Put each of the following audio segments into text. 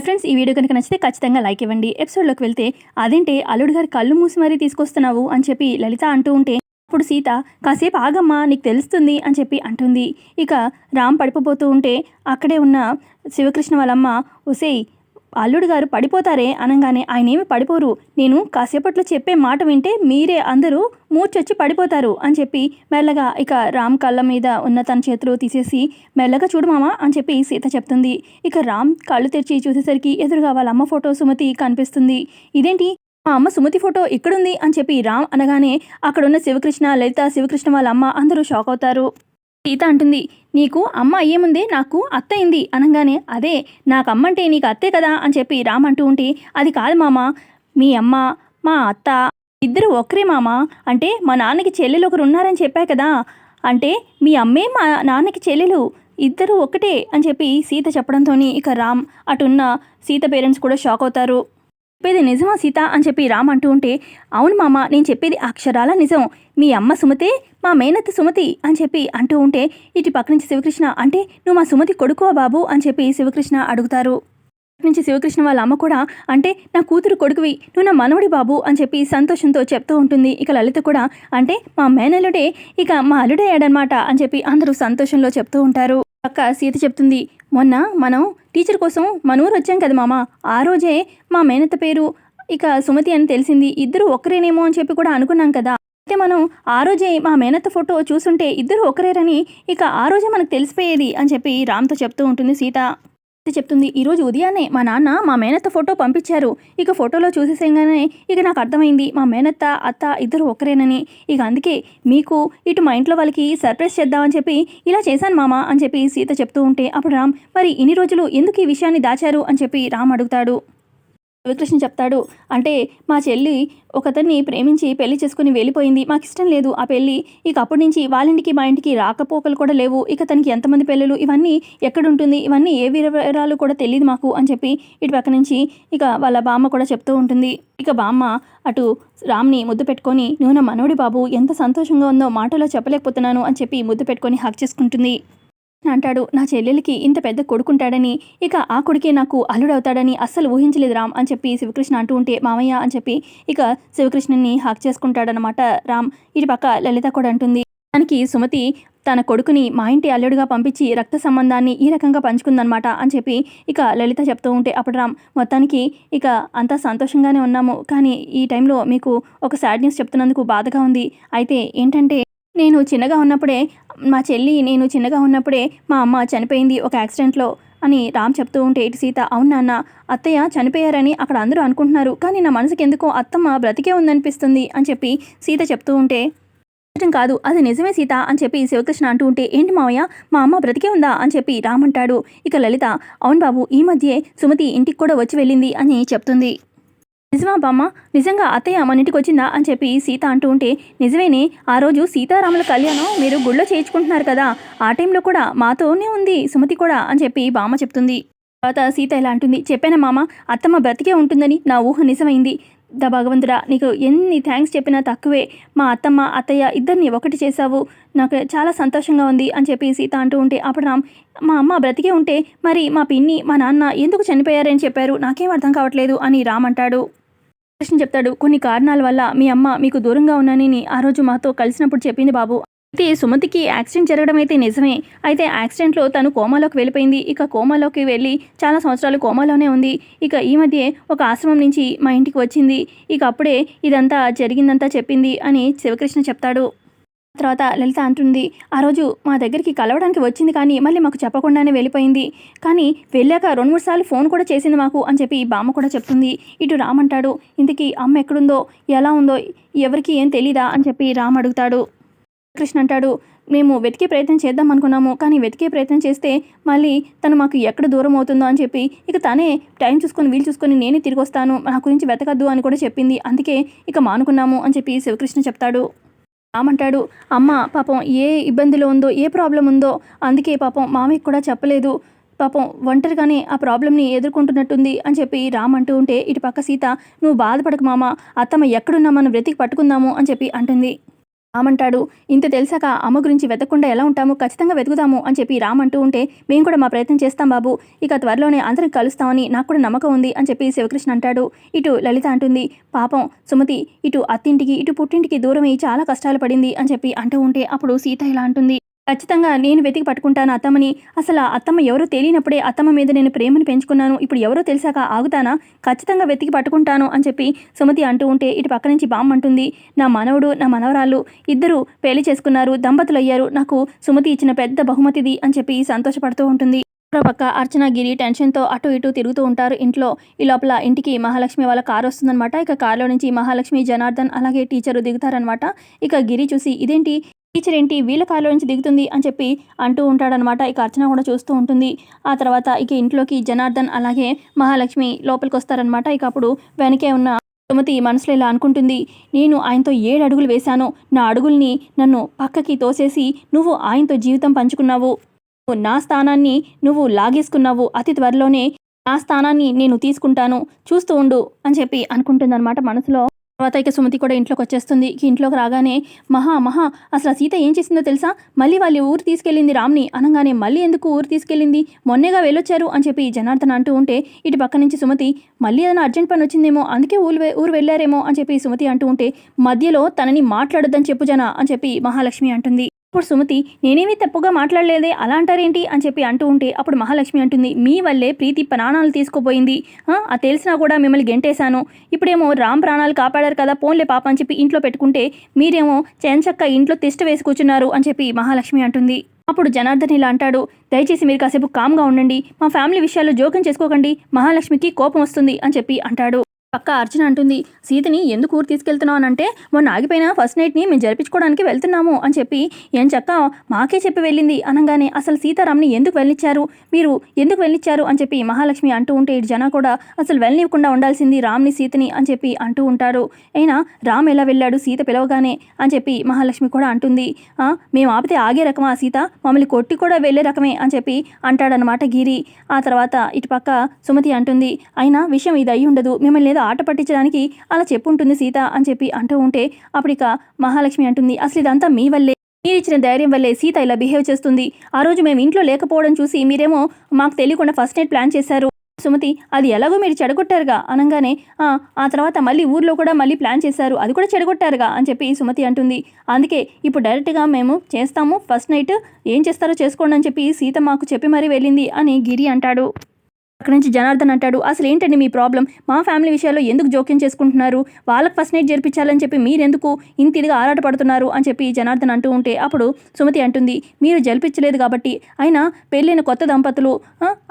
Friends, ఈ video కనుక నచ్చితే ఖచ్చితంగా లైక్ ఇవ్వండి. ఎపిసోడ్లోకి వెళ్తే అదేంటే అల్లుడు గారు కళ్ళు మూసి మరీ తీసుకొస్తున్నావు అని చెప్పి లలిత అంటూ ఉంటే అప్పుడు సీత కాసేపు ఆగమ్మా నీకు తెలుస్తుంది అని చెప్పి అంటుంది. ఇక రామ్ పడిపోతూ ఉంటే అక్కడే ఉన్న శివకృష్ణ వాళ్ళమ్మ ఒసేయ్ అల్లుడు గారు పడిపోతారే అనగానే ఆయనేమి పడిపోరు, నేను కాసేపట్లో చెప్పే మాట వింటే మీరే అందరూ మూర్చొచ్చి పడిపోతారు అని చెప్పి మెల్లగా ఇక రామ్ కళ్ళ మీద ఉన్న తన చేతులు తీసేసి మెల్లగా చూడు మామ అని చెప్పి సీత చెప్తుంది. ఇక రామ్ కళ్ళు తెరిచి చూసేసరికి ఎదురుగా వాళ్ళ అమ్మ ఫోటో సుమతి కనిపిస్తుంది. ఇదేంటి మా అమ్మ సుమతి ఫోటో ఇక్కడుంది అని చెప్పి రామ్ అనగానే అక్కడున్న శివకృష్ణ, లలిత, శివకృష్ణ వాళ్ళ అమ్మ అందరూ షాక్ అవుతారు. సీత అంటుంది, నీకు అమ్మ అయ్యేముందే నాకు అత్త అయింది అనగానే అదే నాకు అమ్మంటే నీకు అత్తే కదా అని చెప్పి రామ్ అంటూ ఉంటే అది కాదు మామ, మీ అమ్మ మా అత్త ఇద్దరు ఒక్కరే మామ, అంటే మా నాన్నకి చెల్లెలు ఒకరు ఉన్నారని చెప్పా కదా, అంటే మీ అమ్మే మా నాన్నకి చెల్లెలు ఇద్దరు ఒకటే అని చెప్పి సీత చెప్పడంతో ఇక రామ్ అటున్న సీత పేరెంట్స్ కూడా షాక్ అవుతారు. చెప్పేది నిజమా సీత అని చెప్పి రామ్ అంటూ ఉంటే అవును మామ నేను చెప్పేది అక్షరాల నిజం, మీ అమ్మ సుమతే మా మేనత్త సుమతి అని చెప్పి అంటూ ఉంటే ఇటు పక్క నుంచి శివకృష్ణ అంటే నువ్వు మా సుమతి కొడుకువా బాబు అని చెప్పి శివకృష్ణ అడుగుతారు. నుంచి శివకృష్ణ వాళ్ళ అమ్మ కూడా అంటే నా కూతురు కొడుకువి నువ్వు నా మనవడి బాబు అని చెప్పి సంతోషంతో చెప్తూ ఉంటుంది. ఇక లలిత కూడా అంటే మా మేనల్లుడే ఇక మా అల్లుడయ్యాడనమాట అని చెప్పి అందరూ సంతోషంలో చెప్తూ ఉంటారు. పక్క సీత చెప్తుంది, మొన్న మనం టీచర్ కోసం మన ఊరు వచ్చాం కదా మామ, ఆ రోజే మా మేనత్త పేరు ఇక సుమతి అని తెలిసింది, ఇద్దరు ఒక్కరేనేమో అని చెప్పి కూడా అనుకున్నాం కదా, అయితే మనం ఆ రోజే మా మేనత్త ఫోటో చూసుంటే ఇద్దరు ఒకరేరని ఇక ఆ రోజే మనకు తెలిసిపోయేది అని చెప్పి రామ్తో చెప్తూ ఉంటుంది సీత. చెప్తుంది, ఈరోజు ఉదయాన్నే మా నాన్న మా మేనత్త ఫోటో పంపించారు, ఇక ఫోటోలో చూసేసేగానే ఇక నాకు అర్థమైంది మా మేనత్త అత్త ఇద్దరు ఒకరేనని, ఇక అందుకే మీకు ఇటు మా ఇంట్లో వాళ్ళకి సర్ప్రైజ్ చేద్దామని చెప్పి ఇలా చేశాను మామ అని చెప్పి సీత చెప్తూ ఉంటే అప్పుడు రామ్ మరి ఇన్ని రోజులు ఎందుకు ఈ విషయాన్ని దాచారు అని చెప్పి రామ్ అడుగుతాడు. శివకృష్ణ చెప్తాడు, అంటే మా చెల్లి ఒకతన్ని ప్రేమించి పెళ్లి చేసుకుని వెళ్ళిపోయింది, మాకు ఇష్టం లేదు ఆ పెళ్ళి, ఇక అప్పటి నుంచి వాళ్ళింటికి మా ఇంటికి రాకపోకలు కూడా లేవు, ఇక తనకి ఎంతమంది పెళ్ళిళ్ళు ఇవన్నీ ఎక్కడుంటుంది ఇవన్నీ ఏ వివరాలు కూడా తెలియదు మాకు అని చెప్పి ఇటు పక్క నుంచి ఇక వాళ్ళ బామ్మ కూడా చెప్తూ ఉంటుంది. ఇక బామ్మ అటు రామ్ని ముద్దు పెట్టుకొని నువ్వు నా మనవడి బాబు ఎంత సంతోషంగా ఉందో మాటలో చెప్పలేకపోతున్నాను అని చెప్పి ముద్దు పెట్టుకొని హక్ చేసుకుంటుంది. అంటాడు, నా చెల్లెలికి ఇంత పెద్ద కొడుకుంటాడని ఇక ఆ కొడుకే నాకు అల్లుడవుతాడని అస్సలు ఊహించలేదు రామ్ అని చెప్పి శివకృష్ణ అంటూ ఉంటే మామయ్య అని చెప్పి ఇక శివకృష్ణని హాక్ చేసుకుంటాడనమాట రామ్. ఇటు పక్క లలిత కూడా అంటుంది, దానికి సుమతి తన కొడుకుని మా ఇంటి అల్లుడుగా పంపించి రక్త సంబంధాన్ని ఈ రకంగా పంచుకుందనమాట అని చెప్పి ఇక లలిత చెప్తూ ఉంటే అప్పుడు రామ్ మొత్తానికి ఇక అంతా సంతోషంగానే ఉన్నాము, కానీ ఈ టైంలో మీకు ఒక సాడ్ న్యూస్ చెప్తున్నందుకు బాధగా ఉంది. అయితే ఏంటంటే నేను చిన్నగా ఉన్నప్పుడే నేను చిన్నగా ఉన్నప్పుడే మా అమ్మ చనిపోయింది ఒక యాక్సిడెంట్లో అని రామ్ చెప్తూ ఉంటే ఇటు సీత అవును నాన్న అత్తయ్య చనిపోయారని అక్కడ అందరూ అనుకుంటున్నారు, కానీ నా మనసుకి ఎందుకో అత్తమ్మ బ్రతికే ఉందనిపిస్తుంది అని చెప్పి సీత చెప్తూ ఉంటే కాదు అది నిజమే సీత అని చెప్పి శివకృష్ణ అంటూ ఉంటే ఏంటి మావయ్య మా అమ్మ బ్రతికే ఉందా అని చెప్పి రామ్ అంటాడు. ఇక లలిత అవును బాబు ఈ మధ్యే సుమతి ఇంటికి కూడా వచ్చి వెళ్ళింది అని చెప్తుంది. నిజమా బామ్మ, నిజంగా అత్తయ్య మన ఇంటికి వచ్చిందా అని చెప్పి సీత అంటూ ఉంటే నిజమేనే, ఆ రోజు సీతారాముల కళ్యాణం మీరు గుళ్ళో చేయించుకుంటున్నారు కదా, ఆ టైంలో కూడా మాతోనే ఉంది సుమతి కూడా అని చెప్పి బామ్మ చెప్తుంది. తర్వాత సీత ఇలా అంటుంది, చెప్పానా మామ అత్తమ్మ బ్రతికే ఉంటుందని నా ఊహ నిజమైంది, భగవంతుడా నీకు ఎన్ని థ్యాంక్స్ చెప్పినా తక్కువే, మా అత్తమ్మ అత్తయ్య ఇద్దరిని ఒకటి చేశావు, నాకు చాలా సంతోషంగా ఉంది అని చెప్పి సీత అంటూ ఉంటే అప్పుడు రామ్ మా అమ్మ బ్రతికే ఉంటే మరి మా పిన్ని మా నాన్న ఎందుకు చనిపోయారని చెప్పారు, నాకేం అర్థం కావట్లేదు అని రామ్ అంటాడు. కృష్ణ చెప్తాడు, కొన్ని కారణాల వల్ల మీ అమ్మ మీకు దూరంగా ఉన్నానని ఆ రోజు మాతో కలిసినప్పుడు చెప్పింది బాబు, అయితే సుమతికి యాక్సిడెంట్ జరగడం అయితే నిజమే, అయితే యాక్సిడెంట్లో తను కోమాలోకి వెళ్ళిపోయింది, ఇక కోమాలోకి వెళ్ళి చాలా సంవత్సరాలు కోమాలోనే ఉంది, ఇక ఈ మధ్య ఒక ఆశ్రమం నుంచి మా ఇంటికి వచ్చింది, ఇక అప్పుడే ఇదంతా జరిగిందంతా చెప్పింది అని శివకృష్ణ చెప్తాడు. తర్వాత లలిత అంటుంది, ఆ రోజు మా దగ్గరికి కలవడానికి వచ్చింది కానీ మళ్ళీ మాకు చెప్పకుండానే వెళ్ళిపోయింది, కానీ వెళ్ళాక 2-3 సార్లు ఫోన్ కూడా చేసింది మాకు అని చెప్పి బామ్మ కూడా చెప్తుంది. ఇటు రామ్ అంటాడు, ఇంతకీ అమ్మ ఎక్కడుందో ఎలా ఉందో ఎవరికి ఏం తెలీదా అని చెప్పి రామ్ అడుగుతాడు. కృష్ణ అంటాడు, మేము వెతికే ప్రయత్నం చేద్దాం అనుకున్నాము, కానీ వెతికే ప్రయత్నం చేస్తే మళ్ళీ తను మాకు ఎక్కడ దూరం అవుతుందో అని చెప్పి ఇక తనే టైం చూసుకొని వీలు చూసుకొని నేనే తిరిగి వస్తాను, నా గురించి వెతకద్దు అని కూడా చెప్పింది, అందుకే ఇక మానుకున్నాము అని చెప్పి శివకృష్ణ చెప్తాడు. రామంటాడు, అమ్మ పాపం ఏ ఇబ్బందిలో ఉందో ఏ ప్రాబ్లం ఉందో అందుకే పాపం మామయ్యకి కూడా చెప్పలేదు, పాపం ఒంటరిగానే ఆ ప్రాబ్లమ్ని ఎదుర్కొంటున్నట్టుంది అని చెప్పి రామ్ అంటూ ఉంటే ఇటు పక్క సీత నువ్వు బాధపడకు మామ, అత్తమ్మ ఎక్కడున్నా మనం వెతికి పట్టుకుందాము అని చెప్పి అంటుంది. రామంటాడు, ఇంత తెలిసాక అమ్మ గురించి వెతకకుండా ఎలా ఉంటాము, ఖచ్చితంగా వెతుకుదాము అని చెప్పి రామ్ అంటూ ఉంటే, మేము కూడా మా ప్రయత్నం చేస్తాం బాబు, ఇక త్వరలోనే అందరం కలుస్తామని నాకు కూడా నమ్మకం ఉంది అని చెప్పి శివకృష్ణ అంటాడు. ఇటు లలిత అంటుంది, పాపం సుమతి ఇటు అత్తింటికి ఇటు పుట్టింటికి దూరమై చాలా కష్టాలు పడింది అని చెప్పి అంటూ ఉంటే, అప్పుడు సీత ఇలా అంటుంది, ఖచ్చితంగా నేను వెతికి పట్టుకుంటాను అత్తమ్మని. అసలు అత్తమ్మ ఎవరో తెలియనప్పుడే అత్తమ్మ మీద నేను ప్రేమను పెంచుకున్నాను, ఇప్పుడు ఎవరో తెలిసాక ఆగుతానా, ఖచ్చితంగా వెతికి పట్టుకుంటాను అని చెప్పి సుమతి అంటూ ఉంటే, ఇటు పక్క నుంచి బామ్మ అంటుంది, నా మనవడు నా మనవరాళ్ళు ఇద్దరు పెళ్లి చేసుకున్నారు, దంపతులు అయ్యారు, నాకు సుమతి ఇచ్చిన పెద్ద బహుమతిది అని చెప్పి సంతోషపడుతూ ఉంటుంది. మరో పక్క అర్చన గిరి టెన్షన్తో అటు ఇటు తిరుగుతూ ఉంటారు ఇంట్లో. ఈ లోపల ఇంటికి మహాలక్ష్మి వాళ్ళ కారు వస్తుందన్నమాట. ఇక కారులో నుంచి మహాలక్ష్మి, జనార్దన్ అలాగే టీచరు దిగుతారనమాట. ఇక గిరి చూసి, ఇదేంటి టీచర్ ఏంటి వీళ్ళ కారులో నుంచి దిగుతుంది అని చెప్పి అంటూ ఉంటాడనమాట. ఇక అర్చన కూడా చూస్తూ ఉంటుంది. ఆ తర్వాత ఇక ఇంట్లోకి జనార్దన్ అలాగే మహాలక్ష్మి లోపలికి వస్తారనమాట. ఇక అప్పుడు వెనకే ఉన్న సుమతి మనసులో ఇలా అనుకుంటుంది, నేను ఆయనతో 7 అడుగులు వేశాను, నా అడుగుల్ని నన్ను పక్కకి తోసేసి నువ్వు ఆయనతో జీవితం పంచుకున్నావు, నా స్థానాన్ని నువ్వు లాగేసుకున్నావు, అతి త్వరలోనే నా స్థానాన్ని నేను తీసుకుంటాను, చూస్తూ ఉండు అని చెప్పి అనుకుంటుందన్నమాట మనసులో. తర్వాత ఇక సుమతి కూడా ఇంట్లోకి వచ్చేస్తుంది. ఇంట్లోకి రాగానే, మహా అసలు సీత ఏం చేసిందో తెలుసా, మళ్ళీ వాళ్ళు ఊరు తీసుకెళ్ళింది రామ్ని అనగానే, మళ్ళీ ఎందుకు ఊరు తీసుకెళ్ళింది, మొన్నేగా వెళ్ళొచ్చారు అని చెప్పి జనార్దన్ అంటూ ఉంటే, ఇటు పక్క నుంచి సుమతి, మళ్ళీ ఏదైనా అర్జెంట్ పని వచ్చిందేమో అందుకే ఊరు వెళ్ళారేమో అని చెప్పి సుమతి అంటూ ఉంటే, మధ్యలో తనని మాట్లాడొద్దని చెప్పు జన అని చెప్పి మహాలక్ష్మి అంటుంది. అప్పుడు సుమతి, నేనేమీ తప్పుగా మాట్లాడలేదే, అలా అంటారేంటి అని చెప్పి అంటూ ఉంటే, అప్పుడు మహాలక్ష్మి అంటుంది, మీ వల్లే ప్రీతి ప్రాణాలు తీసుకుపోయింది, అది తెలిసినా కూడా మిమ్మల్ని గెంటేశాను, ఇప్పుడేమో రామ్ ప్రాణాలు కాపాడారు కదా, పోన్లే పాప అని చెప్పి ఇంట్లో పెట్టుకుంటే, మీరేమో చెంచక్క ఇంట్లో తిష్ట వేసి కూర్చున్నారు అని చెప్పి మహాలక్ష్మి అంటుంది. అప్పుడు జనార్దన్ ఇలా అంటాడు, దయచేసి మీరు కాసేపు కామ్గా ఉండండి, మా ఫ్యామిలీ విషయాల్లో జోక్యం చేసుకోకండి, మహాలక్ష్మికి కోపం వస్తుంది అని చెప్పి అంటాడు. పక్క అర్చన అంటుంది, సీతని ఎందుకు ఊరు తీసుకెళ్తున్నావు అని అంటే, మొన్న ఆగిపోయిన ఫస్ట్ నైట్ని మేము జరిపించుకోవడానికి వెళ్తున్నాము అని చెప్పి ఏం చక్క మాకే చెప్పి వెళ్ళింది అనగానే, అసలు సీతారాంని ఎందుకు వెళ్ళిచ్చారు, మీరు ఎందుకు వెళ్ళిచ్చారు అని చెప్పి మహాలక్ష్మి అంటూ ఉంటే, ఇటు జన కూడా అసలు వెళ్ళనివ్వకుండా ఉండాల్సింది రామ్ని సీతని అని చెప్పి అంటూ ఉంటారు. అయినా రామ్ ఎలా వెళ్ళాడు సీత పిలవగానే అని చెప్పి మహాలక్ష్మి కూడా అంటుంది. మేము ఆపితే ఆగే రకమా సీత, మమ్మల్ని కొట్టి కూడా వెళ్ళే రకమే అని చెప్పి అంటాడనమాట గిరి. ఆ తర్వాత ఇటు పక్క సుమతి అంటుంది, అయినా విషయం ఇది అయి ఉండదు, మిమ్మల్ని ఏదో ఆట పట్టించడానికి అలా చెప్పుంటుంది సీత అని చెప్పి అంటూ ఉంటే, అప్పుడిక మహాలక్ష్మి అంటుంది, అసలు ఇదంతా మీ వల్లే, మీరిచ్చిన ధైర్యం వల్లే సీత ఇలా బిహేవ్ చేస్తుంది, ఆ రోజు మేము ఇంట్లో లేకపోవడం చూసి మీరేమో మాకు తెలియకుండా ఫస్ట్ నైట్ ప్లాన్ చేశారు సుమతి, అది ఎలాగో మీరు చెడగొట్టారుగా అనగానే, ఆ తర్వాత మళ్ళీ ఊర్లో కూడా మళ్ళీ ప్లాన్ చేశారు, అది కూడా చెడగొట్టారుగా అని చెప్పి సుమతి అంటుంది. అందుకే ఇప్పుడు డైరెక్ట్గా మేము చేస్తాము, ఫస్ట్ నైట్ ఏం చేస్తారో చేసుకోండి అని చెప్పి సీత మాకు చెప్పి మరీ వెళ్ళింది అని గిరి అంటాడు. అక్కడి నుంచి జనార్దన్ అంటాడు, అసలు ఏంటండి మీ ప్రాబ్లం, మా ఫ్యామిలీ విషయాల్లో ఎందుకు జోక్యం చేసుకుంటున్నారు, వాళ్ళకి ఫస్ట్ నైట్ జరిపించాలని చెప్పి మీరెందుకు ఇంత ఇదిగా ఆరాటపడుతున్నారు అని చెప్పి జనార్దన్ అంటూ ఉంటే, అప్పుడు సుమతి అంటుంది, మీరు జరిపించలేదు కాబట్టి, అయినా పెళ్ళైన కొత్త దంపతులు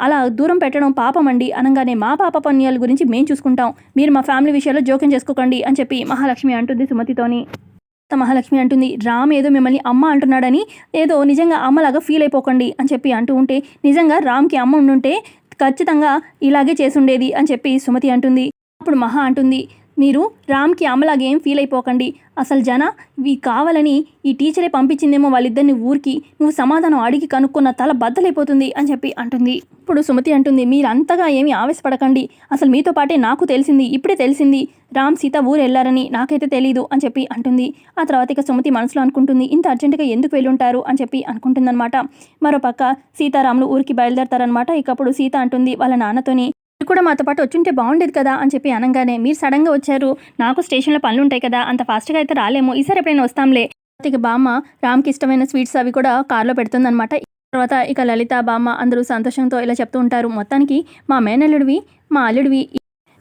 అలా దూరం పెట్టడం పాపం అండి అనగానే, మా పాప పుణ్యాల గురించి మేము చూసుకుంటాం, మీరు మా ఫ్యామిలీ విషయాల్లో జోక్యం చేసుకోకండి అని చెప్పి మహాలక్ష్మి అంటుంది సుమతితోని. మహాలక్ష్మి అంటుంది, రామ్ ఏదో మిమ్మల్ని అమ్మ అంటున్నాడని ఏదో నిజంగా అమ్మలాగా ఫీల్ అయిపోకండి అని చెప్పి అంటూ ఉంటే, నిజంగా రామ్కి అమ్మ ఉండుంటే ఖచ్చితంగా ఇలాగే చేసుండేది అని చెప్పి సుమతి అంటుంది. అప్పుడు మహా అంటుంది, మీరు రామ్కి అమ్మలాగా ఏం ఫీల్ అయిపోకండి, అసలు జన ఇవి కావాలని ఈ టీచరే పంపించిందేమో వాళ్ళిద్దరిని ఊరికి, నువ్వు సమాధానం అడిగి కనుక్కున్న తల బద్దలైపోతుంది అని చెప్పి అంటుంది. ఇప్పుడు సుమతి అంటుంది, మీరు అంతగా ఏమీ ఆవేశపడకండి, అసలు మీతో పాటే నాకు తెలిసింది, ఇప్పుడే తెలిసింది రామ్ సీత ఊరు వెళ్ళారని, నాకైతే తెలీదు అని చెప్పి అంటుంది. ఆ తర్వాత ఇక సుమతి మనసులో అనుకుంటుంది, ఇంత అర్జెంటుగా ఎందుకు వెళ్ళుంటారు అని చెప్పి అనుకుంటుందన్నమాట. మరోపక్క సీతారాములు ఊరికి బయలుదేరతారనమాట. ఇకప్పుడు సీత అంటుంది వాళ్ళ నాన్నతోని, కూడా మాతో పాటు వచ్చుంటే బాగుండేది కదా అని చెప్పి అనగానే, మీరు సడన్గా వచ్చారు, నాకు స్టేషన్లో పనులు ఉంటాయి కదా, అంత ఫాస్ట్గా అయితే రాలేము, ఈసారి ఎప్పుడైనా వస్తాంలే. ఇక బామ్మ రామ్కి ఇష్టమైన స్వీట్స్ అవి కూడా కార్లో పెడుతుందనమాట. తర్వాత ఇక లలిత బామ్మ అందరూ సంతోషంతో ఇలా చెప్తూ ఉంటారు, మొత్తానికి మా మేనల్లుడివి మా అల్లుడివి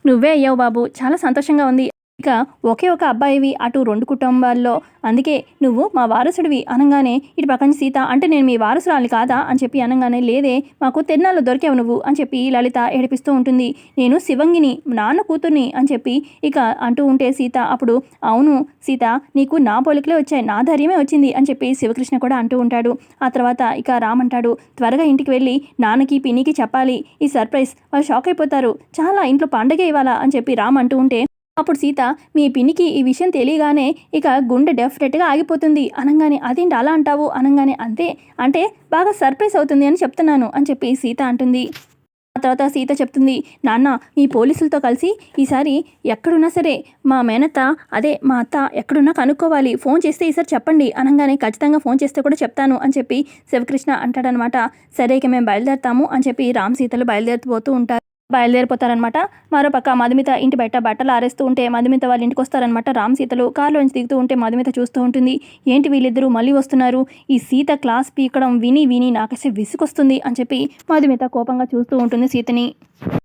నువ్వే అయ్యావు బాబు, చాలా సంతోషంగా ఉంది, ఇక ఒకే ఒక అబ్బాయివి అటు 2 కుటుంబాల్లో, అందుకే నువ్వు మా వారసుడివి అనగానే, ఇటు పక్కన సీత, అంటే నేను మీ వారసురాలి కాదా అని చెప్పి అనగానే, లేదే మాకు తిరునాళ్ళు దొరికావు నువ్వు అని చెప్పి లలిత ఏడిపిస్తూ ఉంటుంది. నేను శివంగిని నాన్న కూతుర్ని అని చెప్పి ఇక అంటూ ఉంటే సీత, అప్పుడు అవును సీత, నీకు నా పోలికలే వచ్చాయి, నా ధైర్యమే వచ్చింది అని చెప్పి శివకృష్ణ కూడా అంటూ ఉంటాడు. ఆ తర్వాత ఇక రామ్ అంటాడు, త్వరగా ఇంటికి వెళ్ళి నాన్నకి పిన్నికి చెప్పాలి ఈ సర్ప్రైజ్, వాళ్ళు షాక్ అయిపోతారు, చాలా ఇంట్లో పండగే ఇవ్వాలా అని చెప్పి రామ్ అంటూ ఉంటే, అప్పుడు సీత, మీ పిన్నికి ఈ విషయం తెలియగానే ఇక గుండె డెఫినెట్గా ఆగిపోతుంది అనగానే, అదేంటి అలా అంటావు అనగానే, అంతే అంటే బాగా సర్ప్రైజ్ అవుతుంది అని చెప్తున్నాను అని చెప్పి సీత అంటుంది. ఆ తర్వాత సీత చెప్తుంది, నాన్న మీ పోలీసులతో కలిసి ఈసారి ఎక్కడున్నా సరే మా మేనత్త అదే మా అత్త ఎక్కడున్నా కనుక్కోవాలి, ఫోన్ చేస్తే ఈసారి చెప్పండి అనగానే ఖచ్చితంగా ఫోన్ చేస్తే కూడా చెప్తాను అని చెప్పి శివకృష్ణ అంటాడనమాట. సరే ఇక మేము బయలుదేరుతాము అని చెప్పి రామ్ సీతలు బయలుదేరిపోతారనమాట. మరోపక్క మధుమిత ఇంటి బయట బట్టలు ఆరేస్తూ ఉంటే మధుమిత వాళ్ళ ఇంటికి వస్తారనమాట. రామ్ సీతలు కారులోంచి దిగుతూ ఉంటే మధుమిత చూస్తూ ఉంటుంది. ఏంటి వీళ్ళిద్దరూ మళ్ళీ వస్తున్నారు, ఈ సీత క్లాస్ పీకడం విని విని నాకైతే విసుకొస్తుంది అని చెప్పి మధుమిత కోపంగా చూస్తూ ఉంటుంది సీతని.